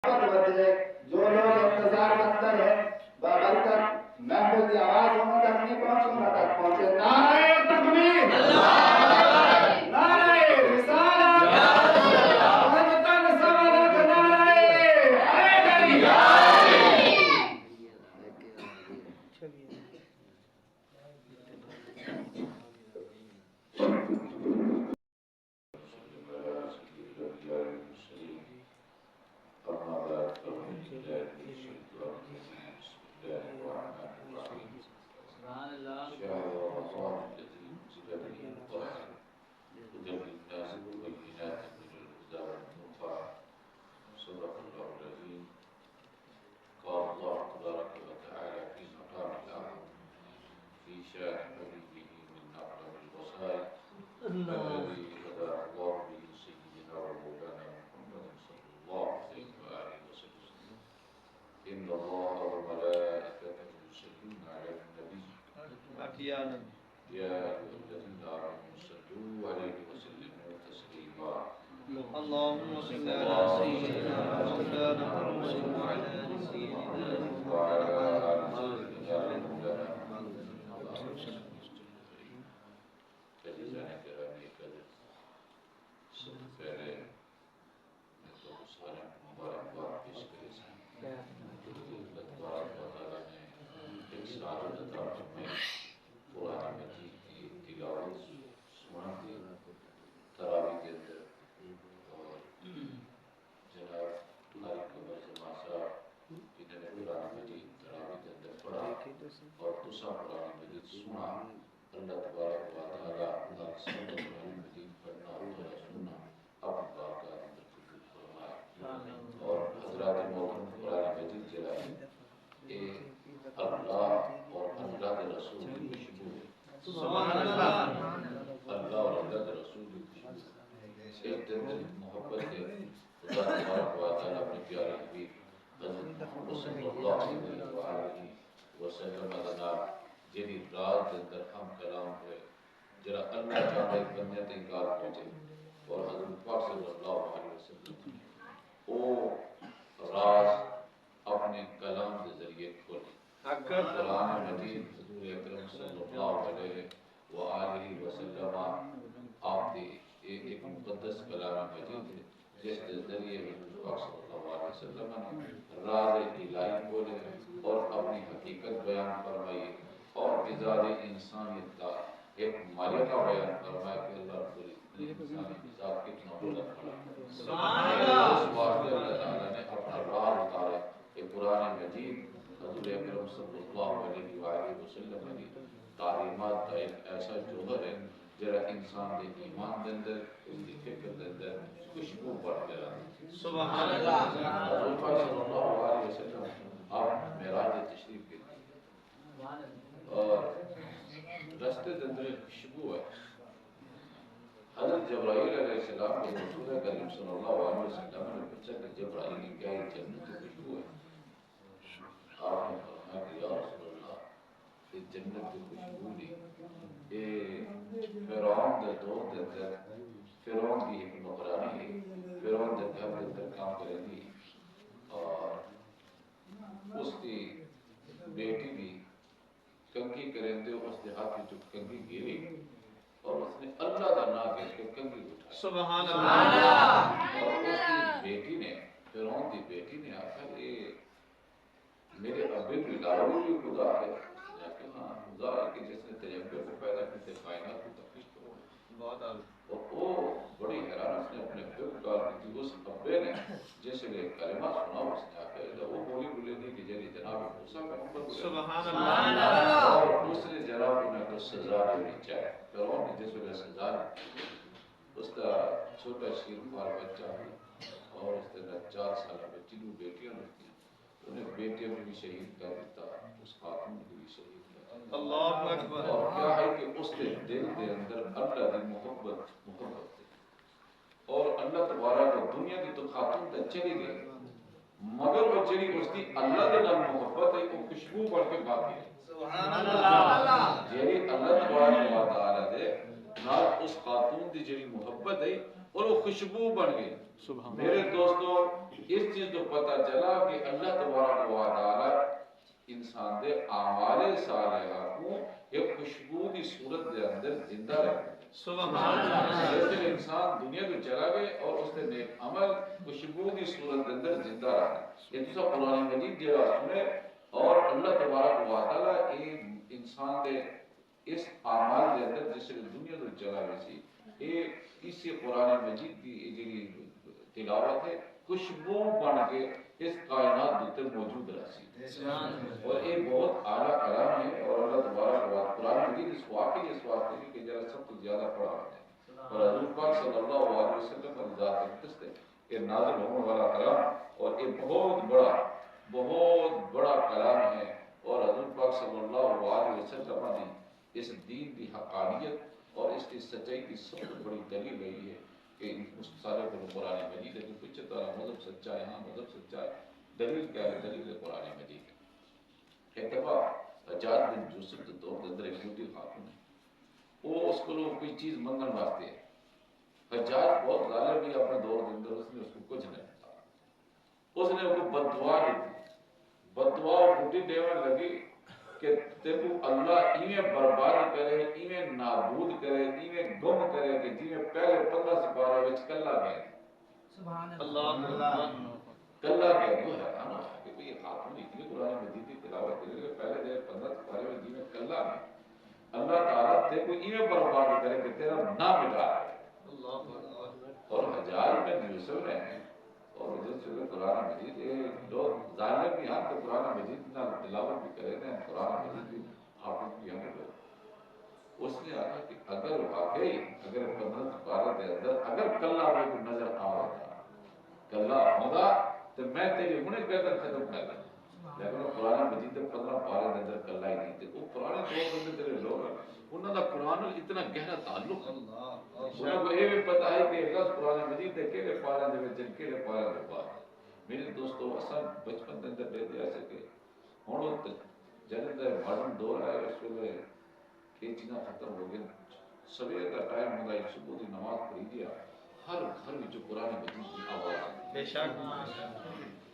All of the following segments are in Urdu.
جو لوگ انتظار کے اندر ہے بابرکت محفوظ کی آواز ان تک نہیں پہنچی ان تک پہنچے نعرہ تکبیر نعرہ رسالت وطن سوالت نعرہ حیدری اللهم صل على سيدنا مولانا محمد وعلى ال سيدنا اور دوسرا قرآن مجید سنا اللہ تبارک و تعالی ہر سب قرآن مجید پڑھنا اور سننا اپنی بارگاہ اندر قبول فرمائے اور حضرات محترم قرآن مجید جلائے اے اللہ اور اللہ کے رسول کی خوشبو سبحان اللہ اللہ اور اللہ کے رسول کی خوشبو ایک دن محبت ہے خدا تبارک و تعالی اپنے پیارے حبیب حضرت محمد صلی اللہ علیہ وآلہ وسلم جناب جنی رات کے اندر ہم کلام ہوئے جرا اللہ چاہتے بندے تے کار پہنچے اور حضرت پاک صلی اللہ علیہ وسلم او راز اپنے کلام کے ذریعے کھولے قرآن مجید حضور اکرم صلی اللہ علیہ وآلہ وسلم آپ دی ایک مقدس کلام مجید ہے جس کے ذریعے حضور پاک صلی اللہ علیہ وسلم نے راز الہی کھولے اور اپنی حقیقت بیان فرمائی اور مزاج انسانیت کا ایک مالکہ بیان فرمایا کہ اللہ رب الانسانی مزاج کتنا بلند بڑا سبحان اللہ اس واسطے اللہ تعالیٰ نے اپنا راز اتارا کہ قرآن مجید حضور اکرم صلی اللہ علیہ وآلہ وسلم کی تعلیمات کا ایک ایسا جوہر ہے جرا انسان دے ایمان دے اندر اس کی فکر دے اندر خوشبو بڑھ گیا سبحان اللہ حضور پاک صلی اللہ علیہ وسلم آپ معراج تشریف کے اور رستے کے اندر خوشبو ہے حضرت جبرائیل علیہ السلام کو رسول کریم صلی اللہ علیہ وسلم نے پوچھا کہ جبرائیل نے کیا یہ جنت کی خوشبو ہے آپ نے فرمایا کہ یا رسول اللہ یہ جنت کی خوشبو نہیں یہ فرعون کے دور کے اندر فرعون کی ایک نوکرانی ہے فرعون کے گھر کے اندر کام کرے گی اور اس کی بیٹی بھی کنگھی کریں دے اس کے ہاتھ میں جو کنگھی گری اور اس نے اللہ کا نام کہہ کے کنگھی اٹھائی سبحان اللہ اور اس کی بیٹی نے فرعون کی بیٹی نے آخر یہ میرے ابن بلاوی بھی خدا ہے کہ ہاں خدا ہے کہ جس نے تجمبے کو پیدا کرتے کائنات کو تخلیق کرو بہت عالی اور وہ بڑی حیران اس نے اپنے ابن کو کی تھی اس ابے نے جس نے کلمہ سنا اس نے آخر وہ بولی بولے نہیں کہ جنی جناب موسیٰ کا نمبر سبحان اللہ اور اس نے جناب انہیں کو سزا دینی چاہے فرعون نے جس وجہ سزا دی اس کا چھوٹا شیر خوار بچہ اور اس نے 4 سالہ بچی دو بیٹیاں رکھتی انہیں بیٹیاں بھی شہید کر دیتا اس خاتون کو بھی شہید کر دیتا اللہ اکبر اور کیا ہے کہ اس کے دل کے اندر اللہ کی محبت ہے اور اللہ تبارک و دنیا کی تو خاتون تک چلی گئی مگر وہ چلی اس کی اللہ کے نام محبت ہے وہ خوشبو بڑھ کے باقی ہے سبحان اللہ جیری اللہ تبارک و تعالی دے نہ اس خاتون دی جیری محبت ہے اور وہ خوشبو بن گئی میرے دوستو اس چیز کو پتہ چلا کہ اللہ تبارک و تعالی انسان دے اعمال صالحہ کو ایک خوشبو دی صورت دے اندر زندہ رکھتا ہے. سبحان اللہ. جیسے انسان دنیا کو چلا گئے اور اس نے نیک عمل خوشبو دی صورت دے اندر زندہ رکھا. یہ تو قرآن مجید جڑا سنے اور اللہ تبارک و تعالی انسان دے اس اعمال دے اندر جس نے دنیا کو چلا گئی سی یہ اسی قرآن مجید کی جڑی تلاوت ہے خوشبو بن کے اس کائنات کے موجود رہی. اور یہ بہت اعلیٰ کلام ہے اور اللہ تبارک و تعالی قرآن مجید اس واقعی اس واسطے کہ جرا سب سے زیادہ پڑھا ہے اور حضور پاک صلی اللہ علیہ وسلم پر ذات اقدس ہے یہ نازل ہونے والا کلام اور یہ بہت بڑا کلام ہے. اور حضور پاک صلی اللہ علیہ وسلم نے اس دین کی حقانیت اور اس کی سچائی کی سب سے بڑی دلیل رہی ہے کہ اس سارے قرآن مجید ہے کہ کچھ طرح مذہب سچا ہے. ہاں مذہب سچا ہے. دلیل کیا ہے؟ دلیل قرآن مجید. ایک دفعہ حجاج بن یوسف کے دور کے اندر ایک بوڑھی خاتون ہے وہ اس کو کوئی چیز منگن واسطے ہے. حجاج بہت ظالم بھی اپنے دور کے اندر اس نے اس کو کچھ نہیں کہا. اس نے اس کو بد دعا دی تھی. بد دعا بوٹی دینے لگی کہ تیرے اللہ ایویں برباد کرے ایویں نابود کرے ایویں گم کرے کہ جی میں پہلے 15 سپارہ وچ کلا گیا. سبحان اللہ. کلا گیا تو حیران ہوا کہ یہ خاتون اتنی قرآن مجید کی تلاوت کر رہی ہے پہلے دے 15 سپارے میں جی میں کلا گیا. اللہ تعالیٰ تیرے کو ایویں برباد کرے کہ تیرا نام مٹا دے. اور حجاج بن یوسف نے اور جس سے قرآن مجید یہ لوگ ظاہر بھی ہم تو قرآن مجید نہ تلاوت بھی کرے ہیں قرآن مجید بھی حافظ بھی ہمیں لوگ. اس نے آگا کہ اگر واقعی اگر 15 سپارے کے اندر اگر کلا میں کو نظر آ رہا کلا ہوگا تو میں تیری انہیں کہہ کر ختم کر دیں. لیکن قرآن مجید 15 پارے کے اندر کلا ہی نہیں تھے. وہ پرانے دور میں تیرے لوگ ہیں انہوں کا قرآن اتنا گہرا تعلق ہے. انہوں کو یہ بھی پتا ہے کہ لفظ قرآن مجید کے کہڑے پارے دے وچ کہڑے پارے دے بعد. میرے دوستو اساں بچپن دے اندر دے ایسے کہ ہن جب دا ماڈرن دور آیا اس ویلے یہ چیزاں ختم ہو گئی. سویر کا ٹائم ہوتا ہے صبح کی نماز پڑھی گیا ہر گھر وچ قرآن مجید کی آواز بے شک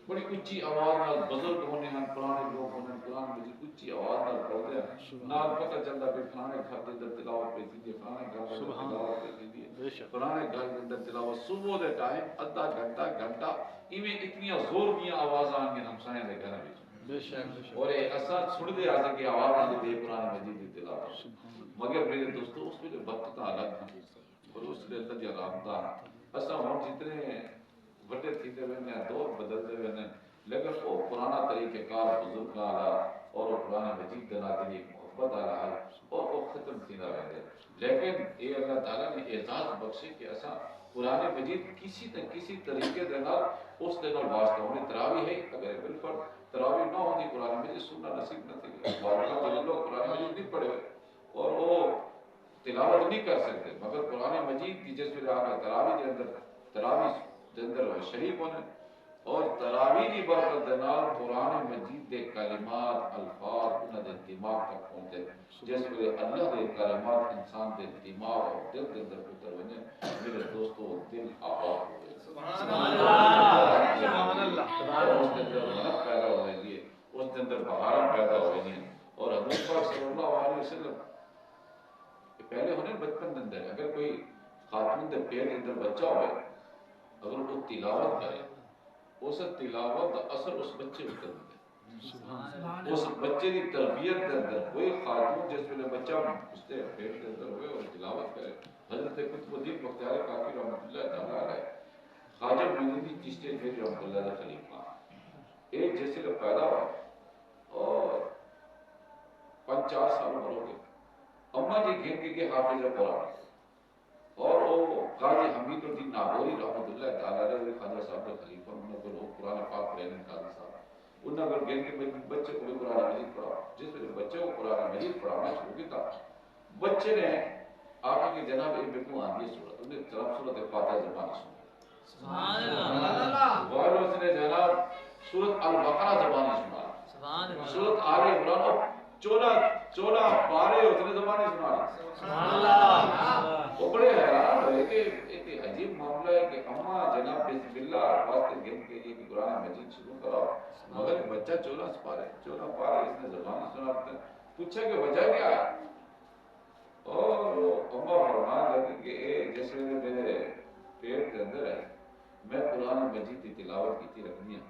بڑی اچھی آواز نال بزرگ ہونے ہیں پرانے لوگ ہونے قرآن مجید اچھی آواز نال پڑھتے ہیں. نال پتہ چلتا کہ فلانے گھر کے اندر تلاوت پہ کی فلانے گھر کے اندر تلاوت پہ کی فلانے گھر کے اندر تلاوت صبح دے ٹائم آدھا گھنٹہ ایویں اتنی زور دیاں آوازاں آنگیاں ہمسایاں دے گھراں وچ. بے شک اور اساں سن دے آتے کہ آواز آندی دے قرآن مجید دی تلاوت. مگر میرے دوستو اس ویلے وقت تا الگ تھا اور اس ویلے اللہ دی رحمت اساں ہن جتنے بڑے تھیندے وینے دور بدلدے وینے لیکن وہ پرانا طریقہ کار بزرگ والا اور وہ قرآن مجید دے نال دی محبت والا حال اور وہ ختم تھیندا ویندے. لیکن یہ اللہ تعالیٰ نے اعزاز بخشے کہ اساں قرآن مجید کسی طریقے دے نال اس دے نال واسطہ ہونے. تراویح ہے اگر بالکل تراویح نہ ہوندی قرآن مجید سننا نصیب نہ تھی. بارکہ لوگ قرآن مجید نہیں پڑھے اور وہ تلاوت نہیں کر سکتے مگر قرآن مجید کی جس ویلے آپ تراویح دے اندر شریف ہونے اور تراویح کی برکت دے نال قرآن مجید دے کلمات الفاظ انہاں دے دماغ تک پہنچے. جس ویلے اللہ دے کلمات انسان دے دماغ اور دل دے اندر اتر ونے میرے دوستو دل آباد ہو گئے. سبحان اللہ سبحان اللہ. اس دے اندر رحمت پیدا ہو گئی ہے اس دے اندر بہاریں پیدا ہو گئی ہیں. اور حضور پاک صلی اللہ علیہ وسلم پہلے ہونے بچپن دے اندر اگر کوئی خاتون دے پیٹ دے اندر بچہ ہوئے اگر وہ تلاوت کرے اس تلاوت کا اثر اس بچے پر کرتا ہے. اس بچے کی تربیت کے اندر کوئی خاتون جس ویلے بچہ اس کے پیٹ کے اندر ہوئے اور تلاوت کرے. حضرت قطب الدین بختیار کاکی رحمۃ اللہ تعالیٰ علیہ خواجہ معین الدین چشتی تھے رحمۃ اللہ علیہ خلیفہ ایک جیسے کا پیدا ہوا اور 5-4 سال عمر ہو گئے. اماں جی گھن کے حافظ قرآن اور وہ قاضی حمید الدین ناگوری رحمۃ اللہ تعالیٰ علیہ خواجہ صاحب کے خلیفہ انہوں کو لوگ قرآن پاک پڑھنے قاضی صاحب انہوں نے گھن کے بچے کو بھی قرآن مجید پڑھا. جس ویلے بچے کو قرآن مجید پڑھانا شروع کیا بچے نے آقا کہ جناب یہ میرے کو آندھی صورت انہیں طرف صورت فاتحہ زبان سنی. سبحان اللہ. اور اس نے جناب سورت البقرہ زبان سنا. سورت آل عمران 14 پارے اس نے زبان سنا. سبحان اللہ. وہ بڑے حیران ہوئے کہ عجیب معاملہ ہے کہ اماں جناب بسم اللہ واسطے گن کے یہ کہ قرآن مجید شروع کراؤ، مگر بچہ 14 پارے اس نے زبان سنا، پوچھا کہ وجہ کیا ہے؟ اور اماں فرمان لگی کہ اے جیسے میرے پیٹ کے اندر ہے میں قرآن مجید کی تلاوت کی تھی رکھنی ہے،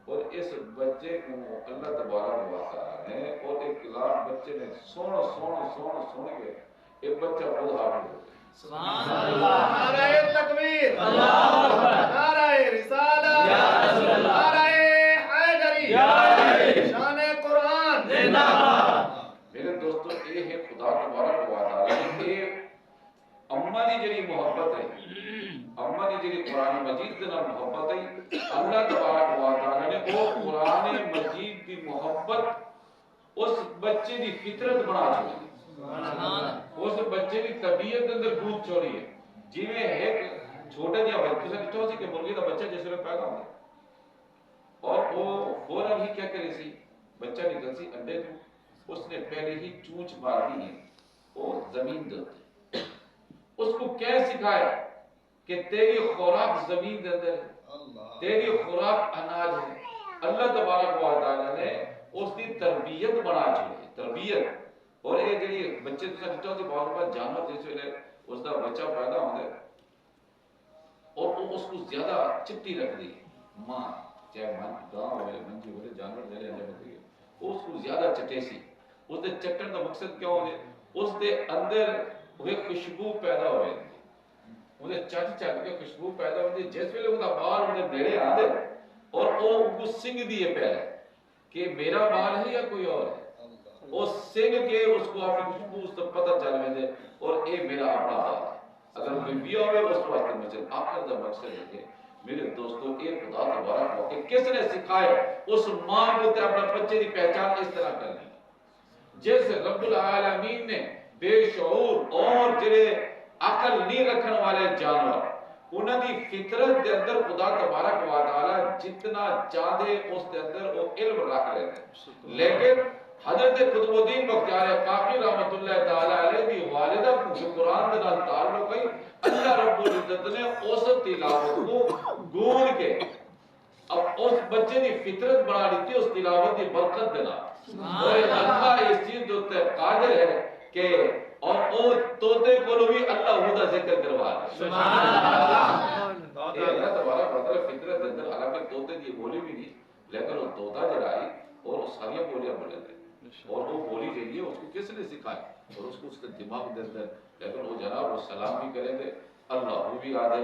اور اس بچے کو اللہ تبارک و تعالی نے اور ایک کلام بچے نے سونا کے ایک بچہ خود حافظ ہو گیا۔ سبحان اللہ، نعرہ تکبیر، اللہ اکبر، نعرہ رسالت، یا رسول اللہ، نعرہ حیدری، یا علی، شان قرآن زندہ باد۔ میرے دوستو یہ ہے خدا تبارک و تعالی نے اماں دی جڑی محبت ہے، اماں دی جڑی قرآن مجید دے نال محبت ہے، اللہ تبارک و تعالی نے وہ قرآن مجید دی محبت اس بچے دی فطرت بنا چھوڑی، اس بچے دی طبیعت اندر گود چھوڑی ہے۔ جی میں ایک چھوٹا جہا بچہ ڈٹھو سی کہ مرغی دا بچہ جس ویلے پیدا ہوندا اور وہ فوراً ہی کیا کرے سی، بچہ نکل سی انڈے تو اس نے پہلے ہی چونچ مار دی ہے اور زمین دے اوپر اس کو کیا سکھایا کہ تیری خوراک زمین دے اندر ہے، تیری خوراک اناج ہے۔ اللہ تبارک و تعالی نے اس کی تربیت بنا چھوڑی، تربیت۔ اور یہ جڑی بچے تساں ڈٹھو سی بہت بڑا جانور جس ویلے اس دا بچہ پیدا ہوندا ہے اور وہ اس کو زیادہ چپٹی رکھ دی ماں، چاہے گاں ہوئے منجی ہوئے جانور جڑے اندر ہوتے ہیں اس کو زیادہ چٹے سی، اس دے چٹن کا مقصد کیا ہوئے، اس دے اندر وہ خوشبو پیدا ہوئے، انہیں چٹ کے خوشبو پیدا ہوتی، جس ویلے وہ بال انہیں نیڑے آدھے اور وہ ان کو سنگ دیے پہلے کہ میرا بال ہے یا کوئی اور ہے، وہ سنگ کے اس کو اپنی خوشبو اس کو پتہ چل میں دے اور اے میرا اپنا بال ہے۔ اگر کوئی بھی ہوئے اس واسطے مجھے آخر دا مقصد ہے کہ میرے دوستو اے خدا تبارک ہو کہ کس نے سکھائے اس ماں کو تے اپنا بچے دی پہچان اس طرح کرنی، جیسے رب العالمین نے بے شعور اور جڑے عقل نہیں رکھن والے جانور انہاں دی فطرت دے اندر خدا تبارک و تعالی جتنا چاہے اس دے اندر وہ علم رکھ رہے ہیں، لیکن حضرت قطب الدین بختیار کاکی رحمت اللہ تعالی علیہ دی والدہ جو قرآن دے نال تعلق ہے، اللہ رب العزت نے اس تلاوت کو گون کے اب اس بچے دی فطرت بنا دیتی اس تلاوت دی برکت دینا، اور اللہ اس چیز جو قادر ہے کہ اور او توتے کو بھی اللہ ہودا ذکر کروا ہے، سبحان اللہ۔ اے اللہ تبارک و تعالی فطرت دے اندر حالانکہ توتے دی بولی بھی نہیں، لیکن وہ توتا جڑا ہے اور ساری بولیاں بولے تھے اور وہ بولی کے لیے اس کو کس نے سکھایا اور اس کو اس کے دماغ دے اندر، لیکن وہ جناب وہ سلام بھی کریں گے اللہ وہ بھی آدھے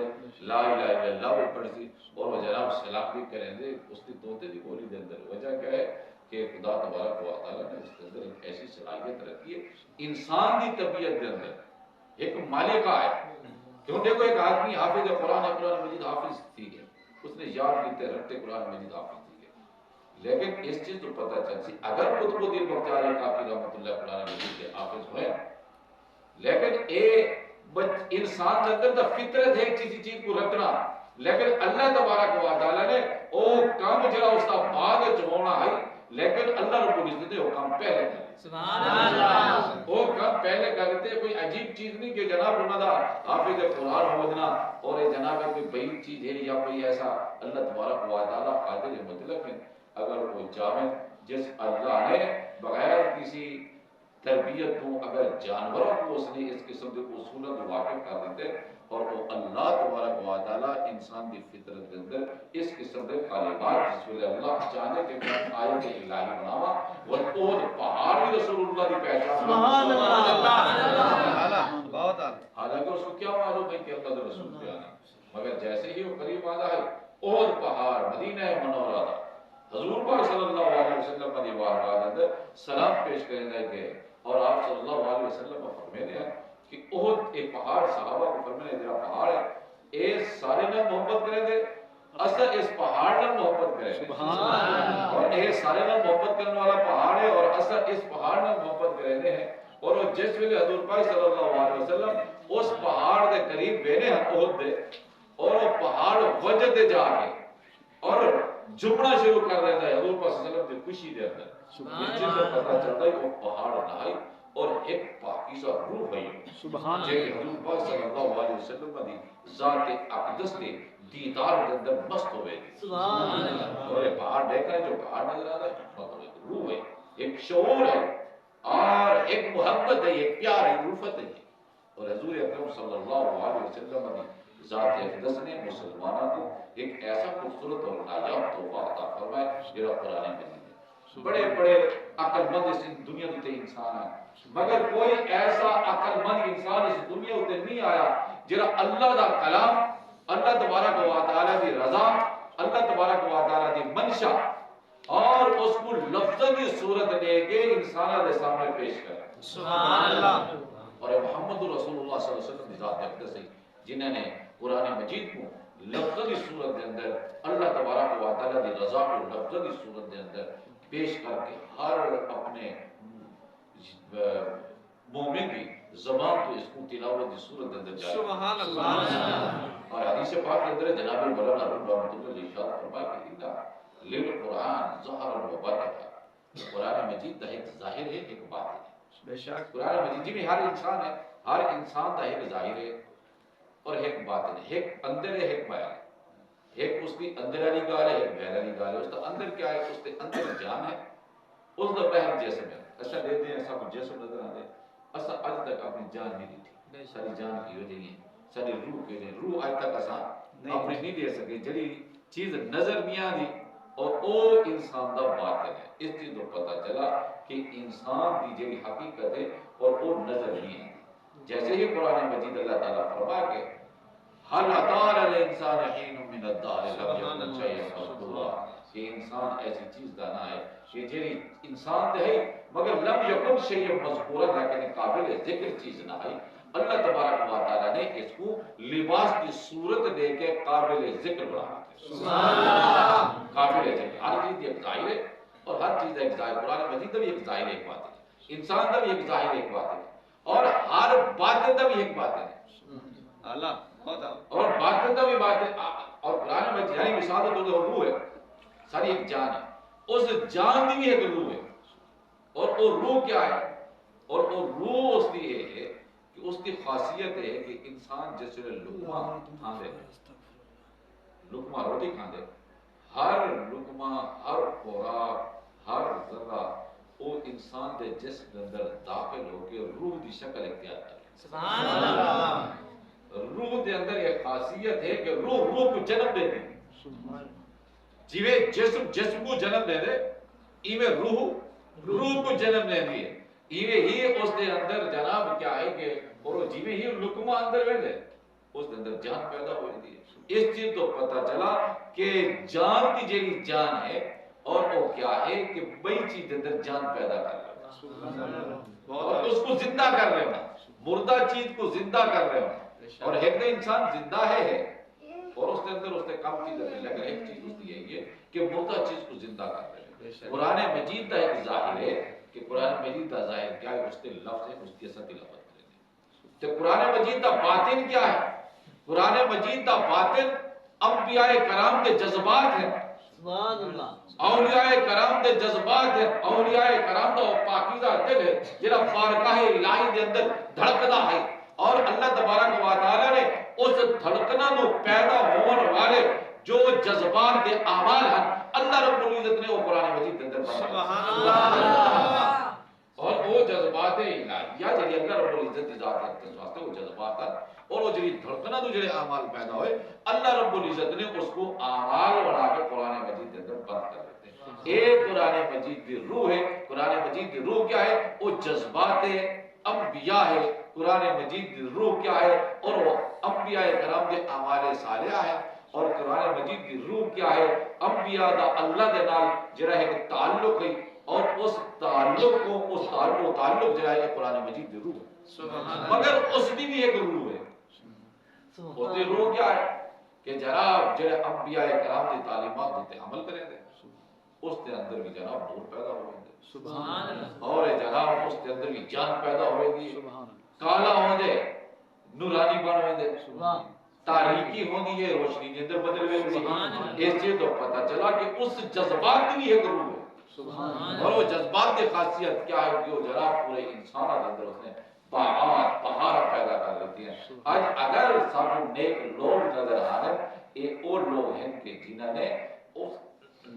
لا الہ الا اللہ وہ پڑھ سی اور وہ جناب سلام بھی کریں گے اس کی توتے دی بولی دے اندر۔ وجہ کیا ہے کہ خدا تبارک و تعالی نے اس کے اندر ایک ایسی صلاحیت رکھی ہے انسان دی طبیعت دے اندر ایک مالکہ ہے، کیوں دیکھو ایک آدمی حافظ قرآن مجید حافظ تھی ہے، اس نے یاد کیتے رٹے قرآن مجید حافظ تھی ہے، لیکن اس چیز تو پتہ چل سی اگر قطب الدین بختیار کاکی رحمت اللہ قرآن مجید کے حافظ ہوئے لیکن اے انسان کے اندر فطرت ہے کسی چیز کو رکھنا، لیکن اللہ تبارک و تعالی نے او کام جڑا اس کا بعد ہونا ہے، لیکن اللہ رب العزت نے وہ کام پہلے کر سبحان اللہ، وہ کام پہلے کر دیتے، کوئی عجیب چیز نہیں کہ جناب انہوں دا حافظ قرآن ہونا اور یہ جناب کوئی بعید چیز ہے یا کوئی ایسا، اللہ تبارک و تعالی قادر مطلق ہے اگر کوئی چاہے جس اللہ نے بغیر کسی تربیت کو اگر جانوروں کو اس نے اس قسم کے اصولوں کو واقف کر دیتے اور وہ اللہ تبارک و تعالی انسان کی فطرت کے اندر اس قسم کے کلمات جس ویلے اللہ چاہے کہ میں آیت الہی بناوا وہ پہاڑ بھی رسول اللہ کی پہچان سبحان اللہ، بہت اعلی، حالانکہ اس کو کیا معلوم ہے کہ اللہ کے رسول کیا ہے، مگر جیسے ہی وہ قریب آتا ہے اور پہاڑ مدینہ منورہ تھا حضور پاک صلی اللہ علیہ وسلم کی بارگاہ اندر سلام پیش کرنے گئے اور آپ صلی اللہ علیہ وسلم فرماتے ہیں کہ احد ایک پہاڑ صحابہ کو فرمانے جڑا پہاڑ ہے اے سارے نال محبت کریں گے اصل اس پہاڑ نال محبت کریں گے، سبحان اللہ، اور اے سارے نال محبت کرنے والا پہاڑ ہے اور اصل اس پہاڑ نال محبت کریں گے اور وہ جس ویلے حضور پاک صلی اللہ علیہ وسلم اس پہاڑ دے قریب بیٹھے ہیں احد دے اور وہ پہاڑ وجہ تے جا کے اور جھکنا شروع کر دیتا ہے حضور پاک صلی اللہ علیہ وسلم کی خوشی دے اندر، اس چیز کا پتہ چلتا ہے کہ وہ پہاڑ نہ اور ایک پاکیزہ روح ہے سبحان جے کہ حضور پاک صلی اللہ علیہ وسلم دی ذات اقدس دے دیدار دے اندر مست ہوئے سبحان اللہ اور یہ باہر دیکھ رہے جو باہر نظر آ رہا ہے مگر ایک روح ہے ایک شعور ہے اور ایک محبت ہے ایک پیار ہے الفت ہے اور حضور اکرم صلی اللہ علیہ وسلم دی ذات اقدس نے مسلمانوں کو ایک ایسا خوبصورت اور نایاب تحفہ عطا فرمایا جو قرآن مجید ہے بڑے بڑے عقل مند اس دنیا تے انسان ہے مگر کوئی ایسا عقل مند انسان اس دنیا تے نہیں آیا جڑا اللہ دا کلام اللہ تبارک و تعالی دی رضا اللہ تبارک و تعالی دی منشا اور اس کو لفظوں کی صورت لے کے انسانوں کے سامنے پیش کرے سبحان اللہ اور محمد رسول اللہ صلی اللہ علیہ وسلم کی ذات اقدس ہے جنہوں نے قرآن مجید کو لفظوں کی صورت کے اندر اللہ تبارک و تعالی دی رضا کو لفظوں کی صورت کے اندر پیش کر کے ہر اپنے مومن کی زبان تو اس کو تلاوت کی صورت کے اندر جائے سبحان اللہ اور حدیث پاک کے اندر جناب مولانا رحمۃ اللہ علیہ ارشاد فرمایا کہ ان للقرآن ظہر و باطن قرآن مجید کا ایک ظاہر ہے ایک باطن ہے بے شک قرآن مجید جی میں ہر انسان ہے ہر انسان کا ایک ظاہر ہے اور ایک باطن ہے ایک اندر ہے ایک باہر ہے ایک اس کی اندر والی گال ہے ایک باہر والی گال ہے اس کا اندر کیا ہے اس کے اندر جان ہے اس کا باہر جسم ہے اچھا دے دیں ایسا کچھ جسم نظر آ دے اصا اج تک اپنی جان نہیں دیتی ساری جان کی ہو جائے ساری روح کے لیے روح اج تک اصا اپنے نہیں دے سکے جڑی چیز نظر نہیں آتی اور او انسان دا باطن ہے اس چیز کو پتہ چلا کہ انسان دی جڑی حقیقت ہے اور وہ نظر نہیں آتی جیسے ہی قرآن مجید اللہ تعالیٰ فرمایا کہ حل اتار الانسان حین من الدہر لم یکن شیئا مذکورا کہ انسان ایسی چیز دانا ہے کہ جڑی انسان تے ہے مگر لم یکن شیئا مذکورا لیکن قابل ذکر چیز نہ ہے اللہ تبارک و تعالیٰ نے اس کو لباس کی صورت دے کے قابل ذکر بنا سبحان اللہ قابل ذکر ہر چیز ایک ظاہر ہے اور ہر چیز ایک ظاہر قرآن مجید بھی ایک ظاہر ایک بات ہے انسان کا بھی ایک ظاہر ایک بات ہے اور ہر باطن کا بھی ایک بات ہے اللہ بہت اور باطن کا بھی بات ہے اور قرآن مجید یعنی مثال تو روح ہے ساری ایک جان ہے اس جان کی بھی ایک روح ہے اور وہ روح کیا ہے اور وہ روح اس کی یہ ہے کہ اس کی خاصیت ہے کہ انسان جیسے لقمہ کھاندے لقمہ روٹی کھاندے ہر لقمہ ہر خوراک ہر ذرہ وہ انسان دے جسم کے اندر داخل ہو کے روح دی شکل اختیار کرے سبحان اللہ روح دے اندر یہ خاصیت ہے کہ روح کو جنم دے دی جیوے جسم کو جنم دے دے ایویں روح کو جنم دے دی ہے ایویں ہی اس دے اندر جناب کیا ہے کہ اور جیویں ہی لقمہ اندر ویندے اس دے اندر جان پیدا ہوئی دی اس چیز تو پتہ چلا کہ جان کی جیڑی جان ہے اور وہ کیا ہے کہ بئی چیز دے اندر جان پیدا کر رہے ہیں اور اس کو زندہ کر رہے ہیں مردہ چیز کو زندہ کر رہے ہیں اور ایک انسان زندہ ہے اور اس کے اندر اس نے کام چیز ہے لیکن ایک چیز اس کی یہی ہے کہ مردہ چیز کو زندہ کر رہے ہیں قرآن مجید کا ایک ظاہر ہے کہ قرآن مجید کا ظاہر کیا ہے اس کے لفظ ہے اس کی اثر تلاوت کریں گے تو قرآن مجید کا باطن کیا ہے قرآن مجید کا باطن انبیاء کرام کے جذبات ہیں سبحان اللہ اولیاء کرام دے جذبات ہیں اولیاء کرام دا پاکیزہ دل ہے جڑا بارگاہ الہی دے اندر دھڑکدا ہے اور اللہ تبارک و تعالی نے اس دھڑکنا نو پیدا ہون والے جو جذبات دے اعمال ہیں اللہ رب العزت نے وہ قرآن مجید کے اندر سبحان اللہ اور وہ جذبات الہیہ جڑی اللہ رب العزت دی ذات ہے واسطے وہ جذبات ہیں اور وہ جڑی دھڑکنا تو جڑے اعمال پیدا ہوئے اللہ رب العزت نے اس کو اعمال بنا کے قرآن مجید کے اندر بند کر دیتے ہیں ایک قرآن مجید کی روح ہے قرآن مجید کی روح کیا ہے وہ جذبات انبیاء ہے قرآن مجید کی روح کیا ہے اور وہ انبیاء کرام کے اعمال صالحہ ہے اور قرآن مجید کی روح کیا ہے انبیاء دا اللہ دے نال جڑا ہے کہ تعلق ہے اور اس تعلق کو اس تعلق جڑا ہے قرآن مجید کی روح ہے مگر اس کی بھی ایک روح ہے اس کی روح کیا ہے کہ جناب جڑے انبیاء کرام دی تعلیمات تے عمل کریں دے اس کے اندر بھی جناب نور پیدا ہوئے دے سبحان اللہ اور جناب اس کے اندر بھی جان پیدا ہوئے دی کالا ہوندے نورانی بن ہوئے دے تاریکی ہوندی ہے روشنی کے اندر بدل ہوئے دی اس چیز تو پتہ چلا کہ اس جذبات کی بھی ایک روح ہے اور وہ جذبات کی خاصیت کیا ہے کہ وہ جناب پورے انسان کے اندر اس نے بہار پیدا کر دیتی ہیں. آج اگر سب نیک لوگ نظر آ رہے یہ وہ لوگ ہیں کہ جنہوں نے اس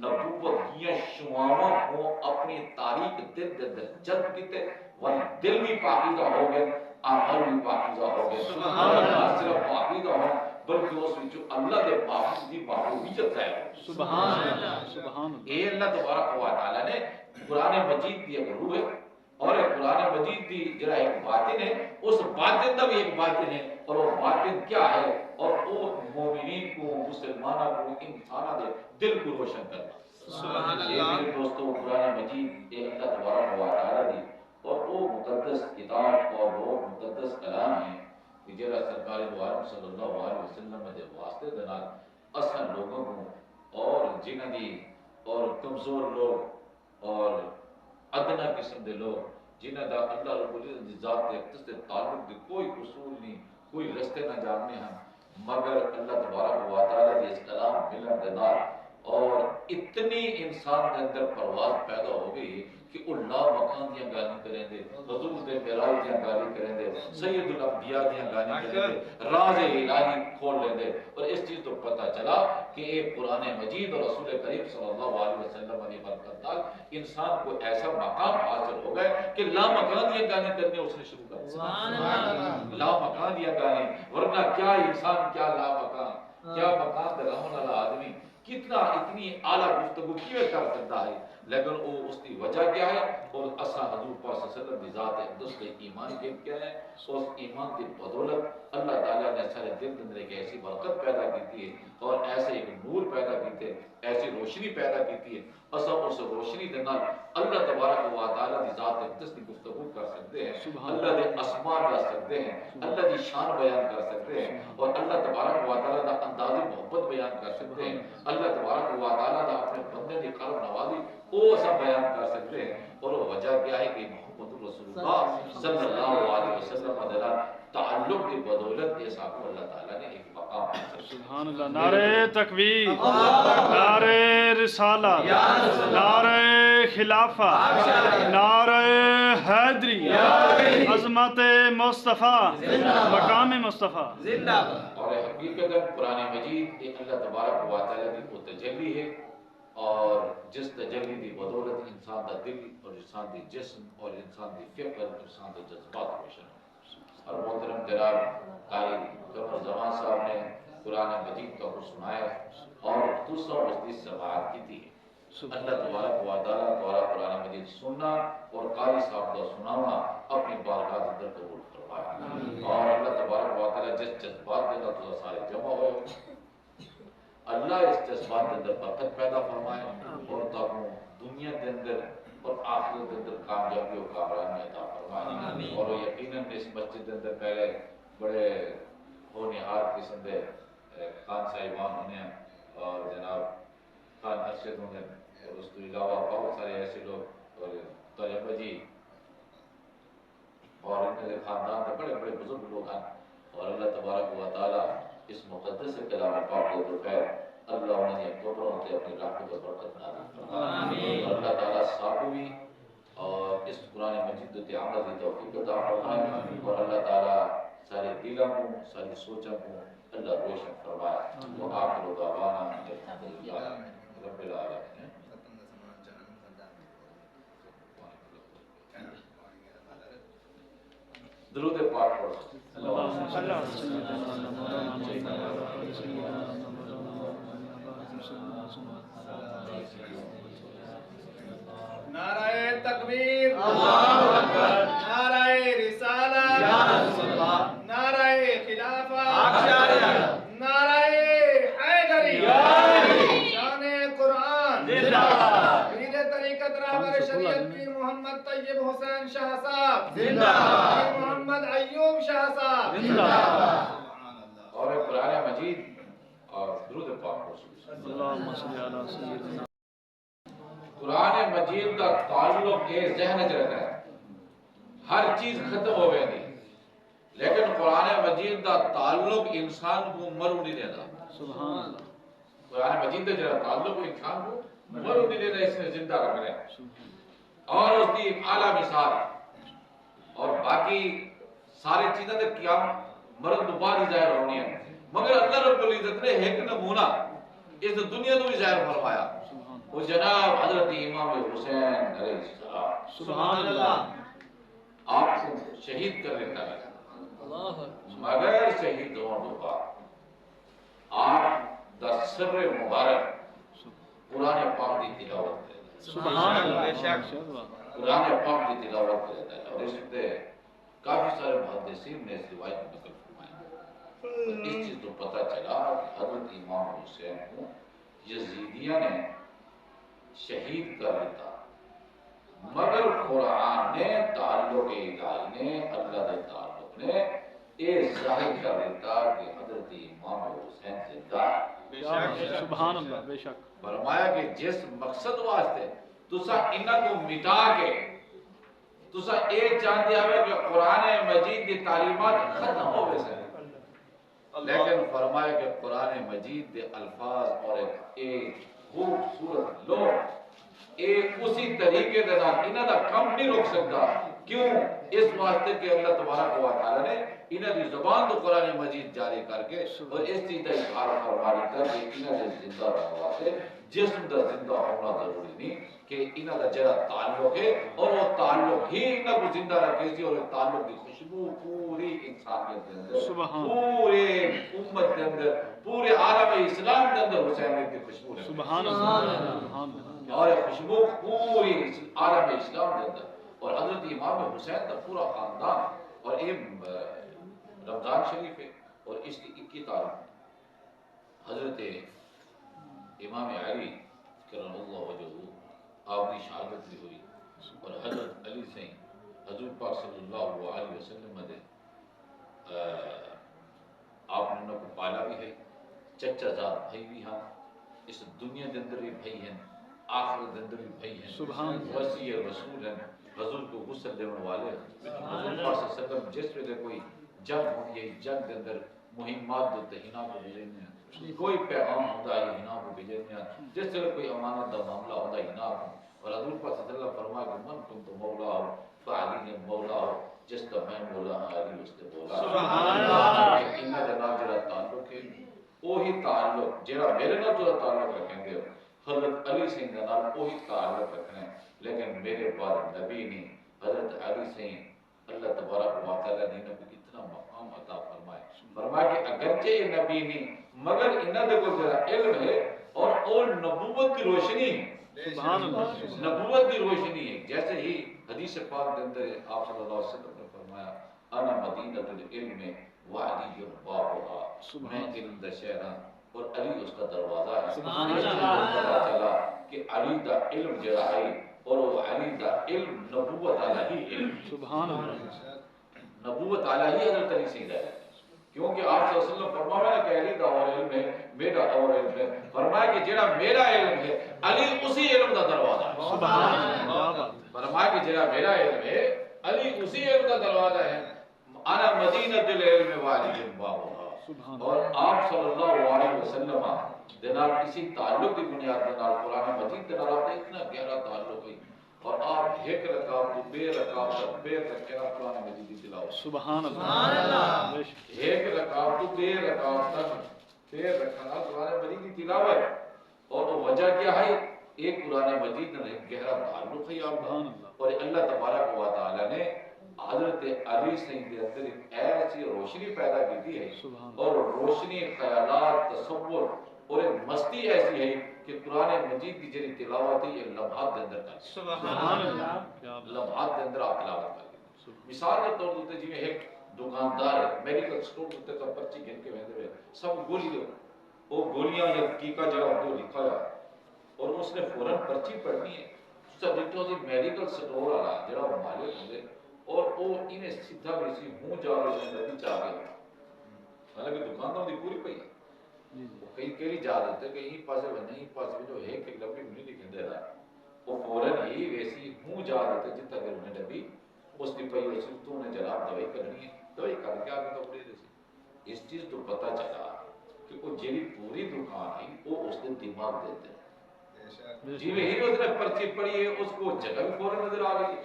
نبوت کی شعاعوں کو اپنی تاریخ دل دے اندر جذب کیتے وہ دل بھی پاکیزہ ہو گئے عمل بھی پاکیزہ ہو گئے. نہ صرف پاکیزہ ہو بلکہ اس میں جو اللہ کے پاک کی محبوبیت ہے. سبحان اللہ سبحان اللہ. یہ اللہ تبارک و تعالی نے قرآن مجید کی ایک روح ہے اور قرآن مجید کی جڑا ایک باطن ہے اس باطن کا بھی ایک باطن ہے اور وہ باطن کیا ہے اور وہ مومنین کو مسلمانوں کو انسانوں کے دل کو روشن کرنا. سبحان یہ اللہ. میرے دوستو قرآن مجید یہ اللہ تبارک و تعالی دی اور وہ مقدس کتاب اور وہ مقدس کلام ہے کہ جڑا سرکار دو عالم صلی اللہ علیہ وسلم دے واسطے دے نال اصل لوگوں کو اور جنہاں دی اور کمزور لوگ اور ادنا قسم دے لوگ جنہاں دا اللہ رب العزت دی ذات تے اقدس دے تعلق دے کوئی اصول نہیں کوئی رستے نہ جاننے ہیں مگر اللہ تبارک و تعالی دے اس کلام ملن دے نال اور اتنی انسان دے اندر پرواز پیدا ہو گئی کہ وہ لا مکان دیاں گالیاں کریں دے حضور دے معراج دیاں گالیاں کریں دے سید الانبیاء دیاں گالیاں کریں دے راز الہی کھول لیں دے. اور اس چیز تو پتہ چلا کہ یہ قرآن مجید اور رسول کریم صلی اللہ علیہ وسلم علیہ برکت انسان کو ایسا مقام حاصل ہو گئے کہ لا مکان دیاں گالیاں کرنے اس نے شروع کر دیا. لا مکان دیاں گالیاں ورنہ کیا انسان کیا لا مکان کیا مکان دے رحمن اللہ آدمی کتنا اتنی اعلیٰ گفتگو کیوں کر سکتا ہے لیکن وہ اس کی وجہ کیا ہے اور اصلا حضور پاک صلی اللہ علیہ وسلم کی ذات اقدس کے ایمان کے کیا ہے اس ایمان کی بدولت اللہ تعالیٰ نے سارے دل کے اندر ایک ایسی برکت پیدا کی ہے اور ایسے ایک نور پیدا کیتے ایسی روشنی پیدا کی ہے اصلا اس روشنی کے نال اللہ تبارک و تعالیٰ کی ذات اقدس کی گفتگو کر سکتے ہیں اللہ کے اسماء کر سکتے ہیں اللہ کی شان بیان کر سکتے ہیں اور اللہ تبارک و تعالیٰ کا انداز محبت بیان کر سکتے ہیں اللہ تبارک و تعالیٰ کا اپنے بندے کی قلب نوازی وہ سب بیان کر سکتے ہیں. اور وہ وجہ کیا ہے کہ محمد رسول اللہ صلی اللہ علیہ وسلم کا تعلق کی بدولت یہ صاحب کو اللہ تعالیٰ نے ایک مقام سبحان اللہ. نعرہ تکبیر نعرہ رسالت نعرہ خلافت نعرہ حیدری عظمت مصطفیٰ مقام مصطفیٰ. اور حقیقت قرآن مجید ایک اللہ تبارک و تعالیٰ کی وہ تجلی ہے اور جس تجلی کی بدولت انسان کا دل اور انسان کی جسم اور انسان کی فکر اور انسان کے جذبات روشن ہو. اور محترم جناب قاری قمر زمان صاحب نے قرآن مجید کا کچھ سنایا اور دوسرا اس کی سماعت کی تھی. اللہ تبارک و تعالیٰ دوارا قرآن مجید سننا اور قاری صاحب کا سنانا اپنی بارگاہ کے اندر قبول فرمائے. اور اللہ تبارک و تعالیٰ جس جذبات کے اندر تو سارے جمع ہوئے اللہ اس جذبات کے اندر برکت پیدا فرمائے اور تاکہ دنیا کے اندر اور آخرت کے اندر کامیابی و کامرانی عطا فرمائے. اور یقیناً اس مسجد کے اندر پہلے بڑے ہونہار قسم کے خان صاحبان ہونے ہیں اور جناب خان ارشد ہونے اور اس کے علاوہ بہت سارے ایسے لوگ اور طلبہ جی اور ان کے خاندان کے بڑے بڑے بزرگ لوگ ہیں. اور اللہ تبارک و تعالیٰ اس مقدس کلام پاک کو بخیر اللہ انہیں قبروں سے اپنی رحمت و برکت نازل فرمائے. اور اللہ تعالیٰ صاحب بھی اور اس قرآن مجید کے عمل کی توفیق عطا فرمائے اور اللہ تعالیٰ سارے دلوں کو ساری سوچوں کو اللہ روشن فرمائے. وآخر دعوانا الحمدللہ رب العالمین. درود پاک پڑھو. نعرہ تکبیر نعرہ رسالت نعرہ خلافت نعرہ حیدری شان قرآن پیر طریقت رہبر شریعت پیر محمد طیب حسین شاہ صاحب پیر محمد ایوب شاہ صاحب. اور قرآن مجید اور درود پاک پڑھو. اللہم صلی علی سیدنا. قرآن مجید کا تعلق یہ ذہن چ رہتا ہے ہر چیز ختم ہو گئی لیکن قرآن مجید کا تعلق انسان کو مرو نہیں دیتا. سبحان اللہ. قرآن مجید کا جڑا تعلق انسان کو مرد دے دا اس نے زندہ رکھ رہے ہیں اور اس کی اعلیٰ مثال اور باقی سارے چیزیں تو قیام مرد بعد ہی ظاہر ہونی ہے مگر اللہ رب العزت نے ایک نمونہ اس دنیا تو بھی ظاہر فرمایا وہ جناب حضرت امام حسین علیہ السلام سبحان اللہ آپ کو شہید کر لیتا ہے مگر شہید ہونے کے بعد آپ دا سر مبارک قرآن پاک کی تلاوت کرتا ہے سبحان اللہ بے شک قرآن پاک کی تلاوت کرتا ہے اور اس میں کافی سارے محدثین نے اس روایت کو نقل فرمایا اور اس چیز کو پتہ چلا کہ حضرت امام حسین کو یزیدیہ نے شہید کر دیتا مگر قرآن نے تعلق الہی نے اللہ کے تعلق نے یہ ظاہر کر دیتا کہ حضرت امام حسین زندہ ہے سبحان اللہ بے شک فرمایا کہ جس مقصد واسطے تسا انہاں کو مٹا کے تسا یہ چاہتے ہوئے کہ قرآن مجید کی تعلیمات ختم ہو گئے لیکن فرمایا کہ قرآن مجید کے الفاظ اور ایک خوبصورت لوگ ایک اسی طریقے دے نال انہاں دا کم نہیں روک سکتا کیوں اس واسطے کہ اللہ تبارک و تعالی نے انہاں دی زبان تو قرآن مجید جاری کر کے اور اس چیز کا اظہار فرما دیتا کہ انہاں دے زندہ رہنے واسطے جسم دا زندہ ہونا ضروری نہیں کہ انہاں دا جڑا تعلق ہے اور وہ تعلق ہی انہاں کو زندہ رکھے سی اور تعلق کی خوشبو پوری انسانیت کے اندر پورے امت کے اندر پورے عالم اسلام کے اندر حسین کی خوشبو ہے سبحان اللہ اور خوشبو پوری عالم اسلام کے اندر اور حضرت امام حسین کا پورا خاندان اور یہ رمضان شریف ہے اور اس کی 21 تاریخ حضرت امام علی کرم اللہ وجہہ آپ کی شہادت بھی ہوئی اور حضرت علی سے حضور پاک صلی اللہ علیہ وسلم دے آپ نے انہوں کو پالا بھی ہے چچا زاد بھائی بھی ہاں اس دنیا کے اندر بھی بھائی ہیں آخرت کے اندر بھی بھائی ہیں سبحان وسیع رسول ہیں حضور کو غسل دینے والے ہیں حضور پاک صلی اللہ علیہ وسلم جس ویلے کوئی جنگ ہوتی ہے جنگ کے اندر مہمات دیتے ہنا کو بھیجنے ہیں کوئی پیغام ہوتا ہے ہنا کو بھیجنے ہیں جس طرح کوئی امانت دا معاملہ ہوتا ہے ہنا کو اور حضور پاک صلی اللہ علیہ وسلم فرمایا کہ من تم تو مولا ہو فعلی مولا ہو جس کا میں مولا ہوں علی اس کے مولا سبحان اللہ انہاں دے نال جڑا تعلق ہے وہی تعلق جڑا میرے نال جو تعلق رکھیں گے حضرت علی سے نال وہی تعلق رکھنا ہے لیکن میرے بعد نبی نے حضرت علی سے اللہ تبارک و تعالی نے نبی اتنا مقام عطا فرمایا کہ اگرچہ یہ نبی نہیں مگر انہاں دے کول جڑا علم ہے اور وہ نبوت کی روشنی ہے سبحان اللہ نبوت کی روشنی ہے جیسے ہی حدیث پاک کے اندر آپ صلی اللہ علیہ وسلم نے فرمایا انا مدینۃ العلم وعلی بابها میں علم دا شہر ہوں اور علی اس کا دروازہ ہے سبحان اللہ پتہ چلا کہ علی دا علم جڑا ہے اور وہ علی دا علم نبوت علیہ علم سبحان اللہ نبوت علیہ حضرت علی سے ہے کیونکہ آپ صلی اللہ علیہ وسلم فرمایا کہ علی دا اور علم ہے میرا اور علم ہے فرمایا کہ جڑا میرا علم ہے علی اسی علم دا دروازہ ہے سبحان اللہ فرمایا کہ جڑا میرا علم ہے علی اسی علم دا دروازہ ہے انا مدینۃ العلم وعلی بابها اور آپ صلی اللہ علیہ وسلم دنال کسی تعلق کی بنیاد دنال قرآن مجید دنال آپ نے اتنا گہرا تعلق ہے اور آپ ایک رکعت تو بے رکعت تک بے تک کہنا قرآن مجید کی تلاوت سبحان اللہ ایک رکعت تو بے رکعت تک بے رکعت قرآن مجید کی تلاوت اور وہ وجہ کیا ہے ایک قرآن مجید نے گہرا تعلق ہے آپ کا اور اللہ تبارک و تعالی نے حضرت علی سے اندر ایسی روشنی پیدا کی ہے اور روشنی خیالات تصور اور مستی ایسی ہے کہ قرآن مجید کی جنی تلاوت ہے یہ لمحات کے اندر کر سبحان اللہ لمحات کے اندر آپ تلاوت کر مثال کے طور پر جی ایک دکاندار ہے میڈیکل سٹور تے تو پرچی گن کے ویندے ہوئے سب گولی دو وہ گولیاں یا ٹیکا جڑا وہ لکھا ہے اور اس نے فوراً پرچی پڑھنی ہے سب ڈٹو دی میڈیکل سٹور والا جڑا وہ مالک ہوندے اور وہ انہیں سیدھا بھی سی منہ جا کے نبی چاہ گیا حالانکہ دکاندار دی پوری پئی کئی کئی جا دیتے کہ یہیں پاسے وہ نہیں پاسے جو ہے کہ لمبی نہیں لکھ دے رہا وہ فوراً ہی ویسی منہ جا دیتے جتا کہ انہیں نبی اس کی پئی رسول تو انہیں جناب دوائی کرنی ہے دوائی کر کے آگے تو پڑی رسی اس چیز تو پتہ چلا کہ وہ جیڑی پوری دکان ہے وہ اس نے دماغ دیتے ہیں بے جی شک میں ہی اس نے پرچی پڑھی ہے اس کو جگہ بھی فوراً نظر آ گئی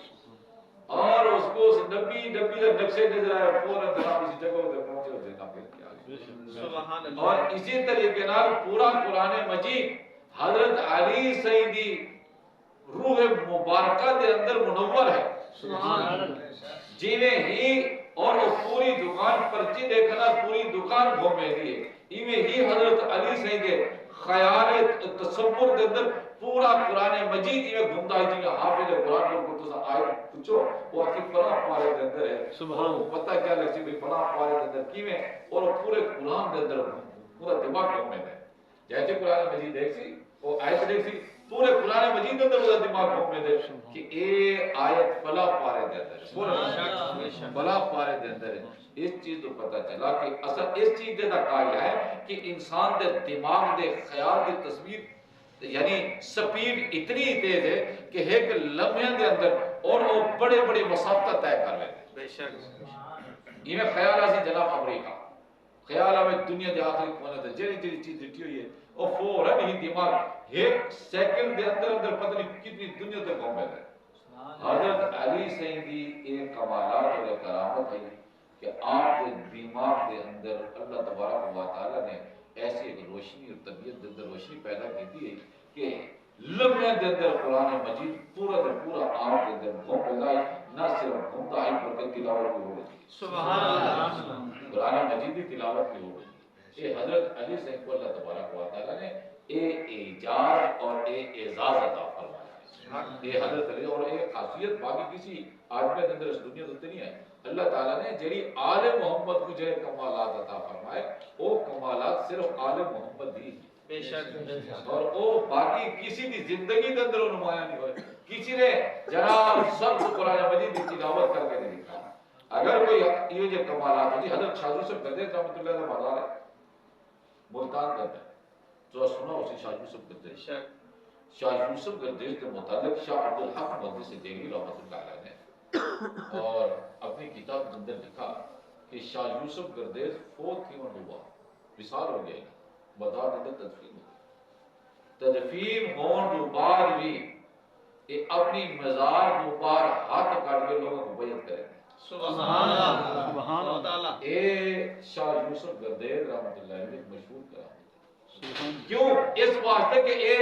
اور اس کو اس نبی کا نقشے نظر آیا فوراً جناب اسی جگہ پر پہنچے اور جگہ پہ کیا بے شک سبحان اللہ اور اسی طریقے نال پورا قرآن مجید حضرت علی سیدی روح مبارکہ دے اندر منور ہے سبحان اللہ جیویں ہی اور وہ پوری دکان پرچی دیکھنا پوری دکان گھومے دی ایویں ہی حضرت علی سیدی خیال تصور دے اندر پورا قرآن مجید یہ گھومتا ہے جی حافظ قرآن کو تو آیت پوچھو وہ کی فلاں پارے دے اندر ہے سبحان وہ پتہ کیا لگتی بھی فلاں پارے دے اندر کیویں اور وہ پورے قرآن دے اندر پورا دماغ گھومے ہے جیسے قرآن مجید دیکھ سی وہ آیت دیکھ سی پورے قرآن مجید دے اندر وہ دماغ گھومے دے کہ اے آیت فلاں پارے دے اندر پورا فلاں پارے دے اندر ہے اس چیز تو پتہ چلا کہ اصل اس چیز دے دا قائل ہے کہ انسان دے دماغ دے خیال دی تصویر یعنی سپیڈ اتنی تیز ہے کہ ایک لمحے دے اندر اور وہ بڑے بڑے مسافت طے کر لیتے بے شک یہ خیال آسی جناب امریکہ خیال آوے دنیا دے آخری کونے تے جڑی جڑی چیز ڈٹی ہوئی ہے وہ فوراً ہی دماغ ایک سیکنڈ دے اندر اندر پتہ نہیں کتنی دنیا تک گھوم ہے حضرت علی سیدی ایک کمالات اور کرامت ہے کہ آپ کے دماغ کے اندر اللہ تبارک و تعالی نے ایسی ایک روشنی اور طبیعت کے اندر روشنی پیدا کی تھی کہ لمحے کے اندر قرآن مجید پورا دے پورا آپ کے اندر گھومتا ہے نہ صرف گھومتا ہے بلکہ تلاوت بھی ہو گئی سبحان اللہ قرآن مجید کی تلاوت بھی ہو گئی یہ حضرت علی سے کو اللہ تبارک و تعالی نے اے اعجاز اور اے اعزاز عطا فرمایا یہ حضرت علی اور ایک خاصیت باقی کسی آدمی کے اندر اس دنیا میں نہیں ہے اللہ تعالیٰ نے جڑی آل محمد کو جو کمالات عطا فرمائے وہ کمالات صرف آل محمد دی بے شک اور وہ باقی کسی دی زندگی کے اندر نمایاں نہیں ہوئے کسی نے جناب سب کو قرآن مجید کی تلاوت کر کے نہیں دکھا اگر کوئی یہ جو کمالات ہوتی حضرت شاہ یوسف گدے رحمۃ اللہ علیہ مزار ہے ملتان کرتا ہے تو سنا اسی شاہ یوسف گدے شاہ یوسف گردیش کے متعلق شاہ عبدالحق مدرس دہلوی رحمۃ اللہ علیہ نے اور اپنی کتاب کے اندر لکھا کہ شاہ یوسف گردیش فوت تھی اور ڈوبا وصال ہو گیا مزار اندر تدفین ہو تدفین ہون دو بعد بھی یہ اپنی مزار دو بار ہاتھ کاٹ کے لوگوں کو بیعت کریں سبحان اللہ سبحان اللہ اے شاہ یوسف گردیش رحمۃ اللہ علیہ مشہور کرامت سبحان کیوں اس واسطے کہ اے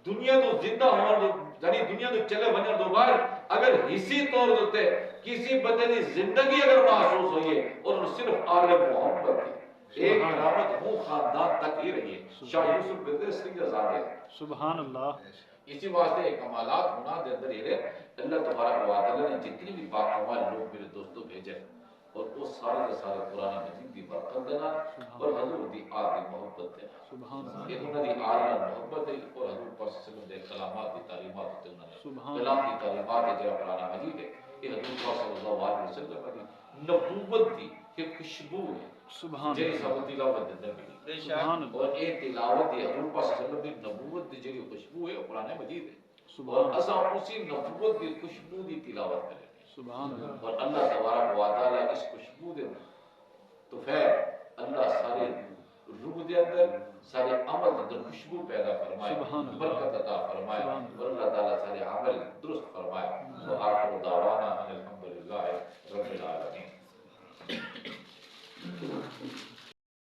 دنیا تو زندہ ہون یعنی دنیا تو چلے بنے دوبار اگر حصی طور ہوتے کسی بندے کی زندگی اگر محسوس ہوئی ہے اور صرف آل محمد تھی ایک کرامت ہوں خاندان تک ہی رہی ہے شاہ یوسف گردیش سنگھ زادے سبحان اللہ اسی واسطے کمالات ہونا دے اندر یہ اللہ تبارک و تعالی نے جتنی بھی باکمال لوگ میرے دوستوں بھیجے اور وہ سارے کے سارے قرآن مجید کی برکت دینا اور حضور دی آل دی محبت دینا سبحان اللہ یہ انہوں دی آل محبت ہے اور حضور پر صلی اللہ علیہ وسلم دے کلامات دی تعلیمات تے انہوں نے سبحان کلام دی تعلیمات ہے جو قرآن مجید ہے یہ حضور صلی اللہ علیہ وسلم کی نبوت دی کہ خوشبو ہے سبحان جی سب تلاوت دے اندر ملی سبحان اللہ اور یہ تلاوت ہے حضور پاک صلی اللہ علیہ وسلم دی نبوت دی جڑی خوشبو ہے قرآن مجید ہے سبحان اور اللہ اساں اسی نبوت دی خوشبو دی تلاوت کریں سبحان اللہ اور اللہ تبارک و تعالی اس خوشبو دے تو پھر اللہ سارے روح دے اندر سارے عمل دے اندر خوشبو پیدا فرمائے سبحان اللہ برکت عطا فرمائے سبحان اللہ اور اللہ تعالی سارے عمل درست فرمائے تو